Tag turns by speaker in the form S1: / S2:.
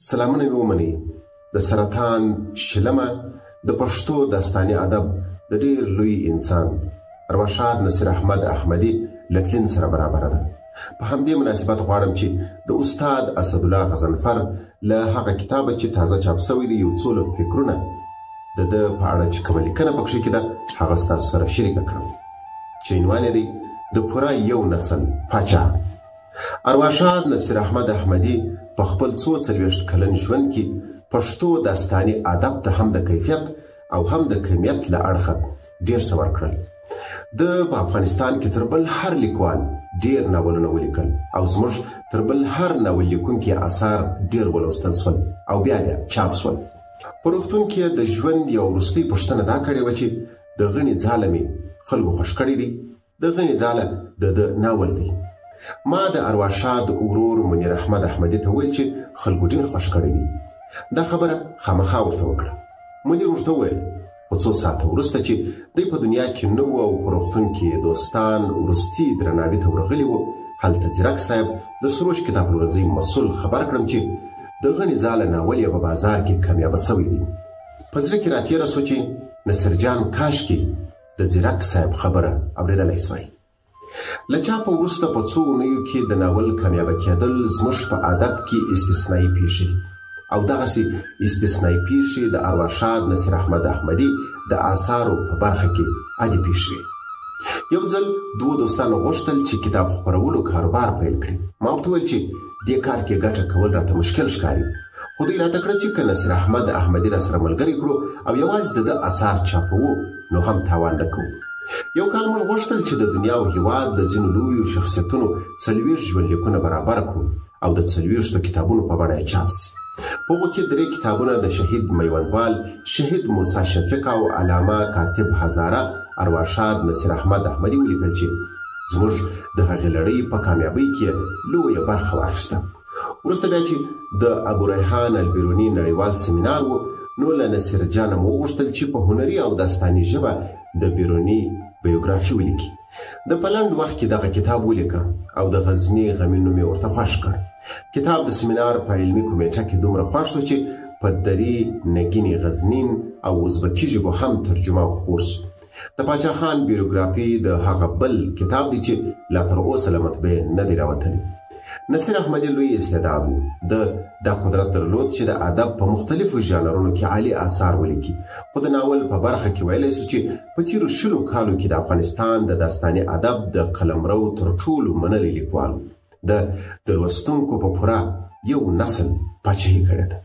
S1: سلامونه مې ومنئ. د سرطان شلمه د پښتو داستاني ادب د ډېر لوی انسان ارواښاد نصیر احمد احمدي لتلین سره برابره ده. په همدې مناسبت غواړم چې د استاد اسدالله غضنفر له هغه کتابه چې تازه چاپ شوی دی یو څو فکرونه د ده په اړه چې کومه لیکنه پکښې کې ده هغه ستاسو سره شریکه کړم چې عنوان یې دی د پوره یو نسل پاچا. ارواښاد نصیر احمد احمدي په خپل 40 کلن ژوند کې پښتو داستاني ادب ته هم د کیفیت او هم د کمیت له اړخه ډېر څه ورکړل. د په افغانستان کې تر بل هر لیکوال ډېر ناولونه ولیکل او زموږ تر بل هر ناول لیکونکي اثار ډېر ولوستل شول او بیا چاپ شول. په روغتون کې د ژوند یو وروستۍ پوښتنه دا کړې وه چې د غڼې ځاله مې خلکو خوښ کړی دی. د غڼې ځاله د ناول دی. ما د ارواښاد ورور منیر احمد احمدي ته وویل چې خلکو ډېر خوښ کړی دی. دا خبره خامخا ورته وکړه. منیر ورته وویل خو څو ساعته وروسته چې دی په دنیا کې نه و او په روغتون کې دوستان وروستي درناوي ته ورغلي وو، هلته ځیرک صاحب د سروش کتابپلورنځۍ مسؤل خبر کړم چې د غڼې ځاله ناول یې په بازار کې کامیابه شوی دی. په زړه کې راتېره سوه چې نصیرجان کاشکې د ځیرک صاحب خبره اورېدلی سوای. له چاپه وروسته په څو اونیو کې د ناول کامیابه کېدل زموږ په ادب کې استثنایي پیښې دي او دغسې استثنایي پیښې د ارواښاد نصیر احمد احمدي د آثارو په برخه کې عادي پیښې وي. یو ځل دوو دوستانو غوښتل چې کتاب خپرولو کاروبار پیل کړي. ما ورته وویل چې دې کار کې ګټه کول راته مشکل ښکاري، خو دوی راته کړه چې که نصیر احمد احمدي راسره ملګری کړو او یوازې د ده اثار چاپوو نو هم تاوان نه کوو. یو کال موږ غوښتل چې د دنیا او هېواد د ځینو لویو شخصیتونو 40 ژوندلیکونه برابر کړو او د 40 کتابونو په بڼه یې چاپ سي. په هغو کې 3 کتابونه د شهید میوندوال، شهید موسی شفیق او علامه کاتب هزاره ارواښاد نصیر احمد احمدي ولیکل چې زموږ د هغې لړۍ په کامیابۍ کې لویه برخه واخیسته. وروسته بیا چې د ابوریحان البیروني نړیوال سیمینار و نو له نصیر جانه مو وغوښتل چې په هنري او داستاني ژبه د بیروني بایوګرافي ولیکي. د په لنډ وخت کې دغه کتاب ولیکه او د غزني غمي نوم یې ورته خوښ کړ. کتاب د سیمینار په علمي کمیټه کې دومره خوښ شو چې په دري، نګیني، غزنین او ازبکي ژبو هم ترجمه او خپور شو. د پاچا خان بایوګرافي د هغه بل کتاب دی چې لا تر اوسه له مطبعې نه دی راوتلی. نصیر احمدي لوی استعداد و. دا قدرت درلود چې د ادب په مختلفو ژانرونو کې عالي آثار ولیکي. خو د ناول په برخه کې ویلی سو چې په تیرو 20 کالو کې د افغانستان د داستاني ادب د قلمرو تر ټولو منلی لیکوال د لوستونکو په پوره یو نسل پاچاهي کړې ده.